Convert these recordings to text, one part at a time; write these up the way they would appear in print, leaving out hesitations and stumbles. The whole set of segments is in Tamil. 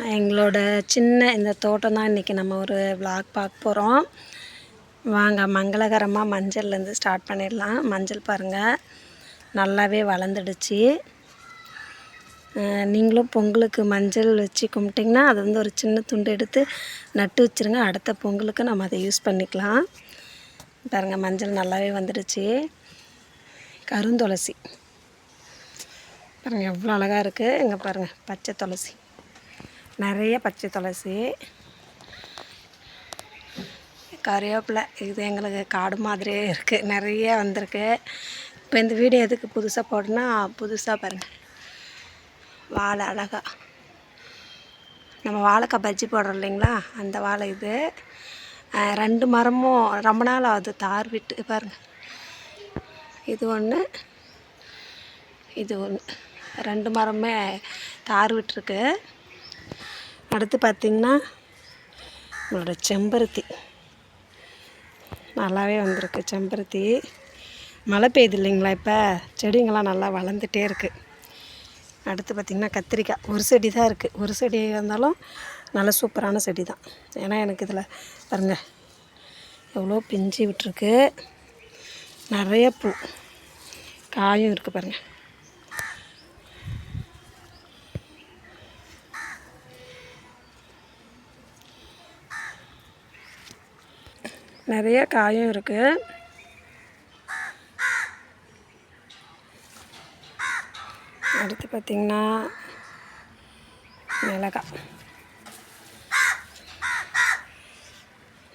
எங்களோட சின்ன இந்த தோட்டம் தான் இன்றைக்கி நம்ம ஒரு விளாக் பார்க்க போகிறோம். வாங்க மங்களகரமாக மஞ்சள்லேருந்து ஸ்டார்ட் பண்ணிடலாம். மஞ்சள் பாருங்கள் நல்லாவே வளர்ந்துடுச்சு. நீங்களும் பொங்கலுக்கு மஞ்சள் வச்சு கும்பிட்டிங்கன்னா அது வந்து ஒரு சின்ன துண்டு எடுத்து நட்டு வச்சுருங்க. அடுத்த பொங்கலுக்கு நம்ம அதை யூஸ் பண்ணிக்கலாம். பாருங்கள் மஞ்சள் நல்லாவே வந்துடுச்சு. கருந்துளசி பாருங்கள் எவ்வளோ அழகாக இருக்குது. இங்கே பாருங்கள் பச்சை துளசி, நிறைய பச்சை துளசி, கறிவேப்பிலை. இது எங்களுக்கு காடு மாதிரியே இருக்குது, நிறைய வந்திருக்கு. இப்போ இந்த வீடியோ எதுக்கு புதுசாக போடணுன்னா, புதுசாக பாருங்கள் வாழை அழகா நம்ம வாழைக்காய் பஜ்ஜி போடுறோம் இல்லைங்களா, அந்த வாழை இது. 2 மரமும் ரொம்ப நாள் ஆகுது தார் விட்டு. பாருங்கள் இது ஒன்று, இது ஒன்று, 2 மரமே தார் விட்டுருக்கு. அடுத்து பார்த்திங்கன்னா உங்களோட செம்பருத்தி நல்லாவே வந்திருக்கு. செம்பருத்தி மழை பெய்யுது இல்லைங்களா, இப்போ செடிங்கள்லாம் நல்லா வளர்ந்துட்டே இருக்குது. அடுத்து பார்த்திங்கன்னா கத்திரிக்காய். ஒரு செடி தான் இருக்குது, ஒரு செடி இருந்தாலும் நல்ல சூப்பரான செடி தான். ஏன்னா எனக்கு இதில் பாருங்கள் எவ்வளோ பிஞ்சு விட்டுருக்கு, நிறைய பூ காயும் இருக்குது பாருங்கள். நிறைய காயும் இருக்குது. அடுத்து பார்த்திங்கன்னா மிளகாய்,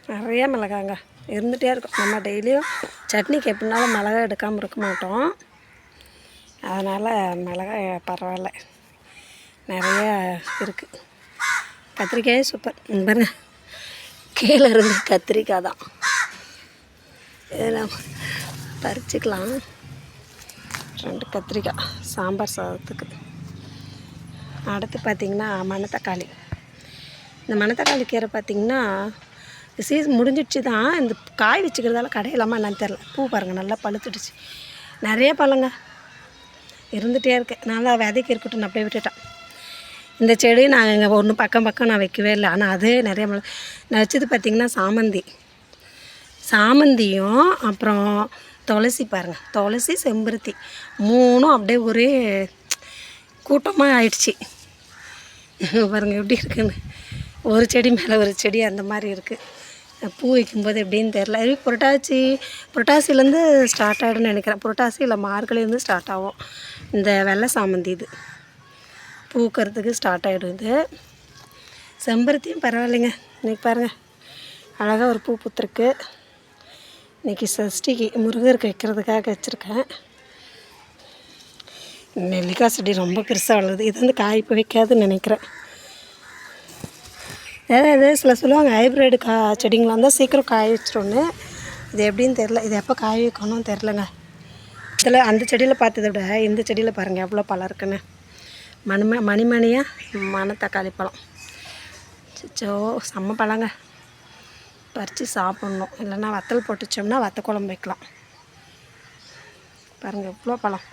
நிறைய மிளகாங்க இருந்துகிட்டே இருக்கும். நம்ம டெய்லியும் சட்னிக்கு எப்படினாலும் மிளகாய் எடுக்காமல் இருக்க மாட்டோம். அதனால் மிளகாய் பரவாயில்ல நிறைய இருக்குது. கத்திரிக்காயே சூப்பர். பாருங்க கீழே இருந்து கத்திரிக்காய் தான், இதெல்லாம் பறிச்சுக்கலாம். 2 கத்திரிக்காய் சாம்பார் சாதத்துக்கு. அடுத்து பார்த்திங்கன்னா மணத்தக்காளி. இந்த மணத்தக்காளி கீரை பார்த்திங்கன்னா சீசன் முடிஞ்சிடுச்சு தான். இந்த காய் வச்சுக்கிறதால கடையிலாமா என்னன்னு தெரில. பூ பாருங்கள் நல்லா பழுத்துடுச்சு, நிறைய பழங்க இருந்துகிட்டே இருக்குது. நல்லா விதைக்கு இருக்கட்டும் நான் அப்படியே விட்டுட்டேன். இந்த செடி நான் இங்கே ஒன்று பக்கம் நான் வைக்கவே இல்லை, ஆனால் அது நிறைய நான் வச்சது பார்த்திங்கன்னா சாமந்தியும் அப்புறம் துளசி. பாருங்கள் துளசி செம்பருத்தி 3 அப்படியே ஒரே கூட்டமாக ஆயிடுச்சு. பாருங்கள் எப்படி இருக்குன்னு, ஒரு செடி மேலே ஒரு செடி அந்த மாதிரி இருக்குது. பூ வைக்கும்போது எப்படின்னு தெரில. இது புரட்டாசிலேருந்து ஸ்டார்ட் ஆகிடும்னு நினைக்கிறேன். புரட்டாசி இல்லை மார்கழிலேருந்து ஸ்டார்ட் ஆகும் இந்த வெள்ளை சாமந்தி. இது பூக்கிறதுக்கு ஸ்டார்ட் ஆகிடும். இது செம்பருத்தியும் பரவாயில்லைங்க. இன்றைக்கி பாருங்கள் அழகாக ஒரு பூ பூத்துருக்கு. இன்றைக்கி சஷ்டிக்கு முருகருக்கு வைக்கிறதுக்காக வச்சுருக்கேன். நெல்லிக்காய் செடி ரொம்ப பெருசாக வளருது. இது வந்து காய் இப்போ வைக்காதுன்னு நினைக்கிறேன். ஏதாவது சில சொல்லுவாங்க ஹைப்ரிட் செடிங்களாக இருந்தால் சீக்கிரம் காய வச்சிரும்னு. இது எப்படின்னு தெரில, இது எப்போ காய வைக்கணும்னு தெரிலங்க. இதில் அந்த செடியில் பார்த்ததை விட இந்த செடியில் பாருங்கள் எவ்வளோ பழம் இருக்குன்னு. மணிமணியாக மணத்தக்காளி பழம். சோ செம்ம பழங்க, பறித்து சாப்பிட்ணும். இல்லைன்னா வத்தல் போட்டுச்சோம்னா வத்த குழம்பு வைக்கலாம். பாருங்கள் எவ்வளோ பழம்,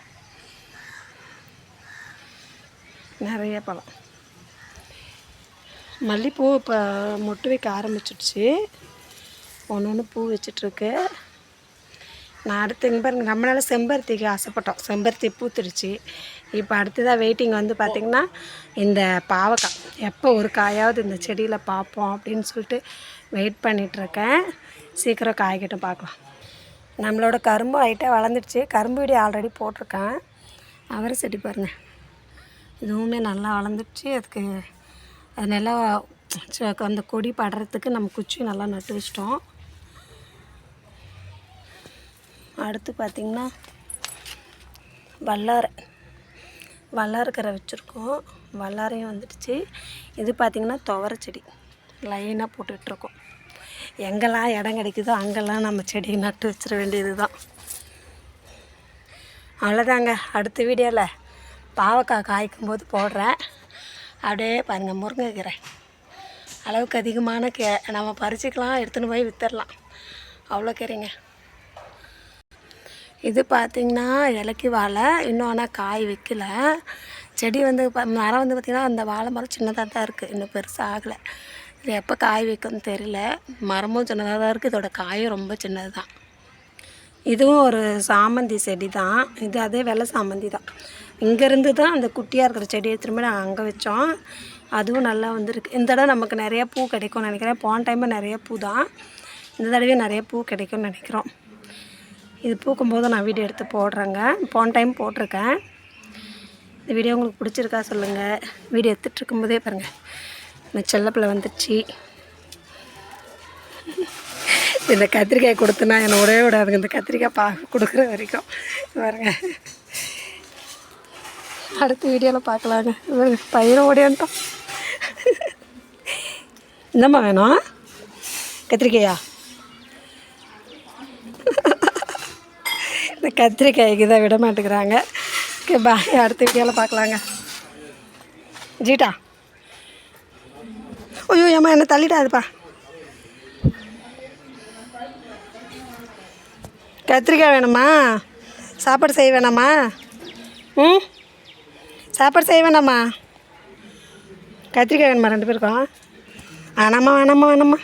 நிறைய பழம். மல்லிகைப்பூ இப்போ மொட்டு வைக்க ஆரம்பிச்சிடுச்சு, ஒன்று பூ வச்சிட்ருக்கு. நான் அடுத்து இங்கே பாருங்கள் நம்மளால் செம்பருத்திக்கு ஆசைப்பட்டோம், செம்பருத்தி பூத்துடுச்சு. இப்போ அடுத்ததாக வெயிட்டிங் வந்து பார்த்திங்கன்னா இந்த பாவக்காய். எப்போ ஒரு காயாவது இந்த செடியில் பார்ப்போம் அப்படின்னு சொல்லிட்டு வெயிட் பண்ணிகிட்ருக்கேன். சீக்கிரம் காய்கிட்டும் பார்க்கலாம். நம்மளோட கரும்பு லைட்டாக வளர்ந்துடுச்சு. கரும்பு வீடியோ ஆல்ரெடி போட்டிருக்கேன். அவரை செடி பாருங்கள் இதுவுமே நல்லா வளர்ந்துடுச்சு. அதுக்கு நல்லா அந்த கொடி படுறதுக்கு நம்ம குச்சி நல்லா நட்டு வச்சிட்டோம். அடுத்து பார்த்திங்கன்னா வல்லாரக்கரை வச்சுருக்கோம். வல்லாரையும் வந்துடுச்சு. இது பார்த்திங்கன்னா துவரை செடி லைனாக போட்டுட்ருக்கோம். எங்கெல்லாம் இடம் கிடைக்குதோ அங்கெல்லாம் நம்ம செடி நட்டு வச்சிட வேண்டியது தான். அவ்வளோதாங்க. அடுத்த வீடியோவில் பாவக்காய் காய்க்கும் போது போடுறேன். அப்படியே பாருங்கள் முருங்கைக்கீரை அளவுக்கு அதிகமான நம்ம பறிச்சிக்கலாம், எடுத்துன்னு போய் விற்றுடலாம். அவ்வளோ கீரைங்க. இது பார்த்திங்கன்னா இலக்கி வாழை, இன்னும் ஆனால் காய் வைக்கல. செடி வந்து மரம் வந்து பார்த்திங்கன்னா அந்த வாழை மரம் சின்னதாக தான் இருக்குது, இன்னும் பெருசாக ஆகலை. இது எப்போ காய் வைக்கும்னு தெரியல. மரமும் சின்னதாக தான் இருக்குது, இதோட காயும் ரொம்ப சின்னது தான். இதுவும் ஒரு சாமந்தி செடி தான். இது அதே வெள்ளை சாமந்தி தான். இங்கேருந்து தான் அந்த குட்டியாக இருக்கிற செடியை திரும்ப நாங்கள் அங்கே வச்சோம். அதுவும் நல்லா வந்துருக்கு. இந்த தடவை நமக்கு நிறையா பூ கிடைக்கும்னு நினைக்கிறேன். போன டைமும் நிறைய பூ தான், இந்த தடவையும் நிறைய பூ கிடைக்கும்னு நினைக்கிறோம். இது பூக்கும்போது நான் வீடியோ எடுத்து போடுறேங்க. போன டைம் போட்டிருக்கேன். இந்த வீடியோ உங்களுக்கு பிடிச்சிருக்கா சொல்லுங்கள். வீடியோ எடுத்துகிட்டு இருக்கும்போதே பாருங்கள் இந்த செல்லப்பிள்ளை வந்துடுச்சு. இந்த கத்திரிக்காய் கொடுத்தனா என்னை விடவே விடாதுங்க. இந்த கத்திரிக்காய் கொடுக்குற வரைக்கும் பாருங்க. அடுத்த வீடியோவில் பார்க்கலாங்க. பையனை ஓடியான்ட்டோம். என்னம்மா வேணும்? கத்திரிக்காயா? இந்த கத்திரிக்காய்க்கு தான் விட மாட்டேங்கிறாங்க. ஓகே பாய், அடுத்த வீடியோவில் பார்க்கலாங்க. ஜீட்டா ஐயோ ஏம்மா என்னை தள்ளிட்டாதுப்பா. கத்திரிக்காய் வேணுமா? சாப்பாடு செய்ய வேணாமா? ம், சாப்பாடு செய்ய வேணாமா? கத்திரிக்காய் வேணுமா 2 பேருக்கும்? வேணாம்மா வேணாம்மா வேணாம்மா.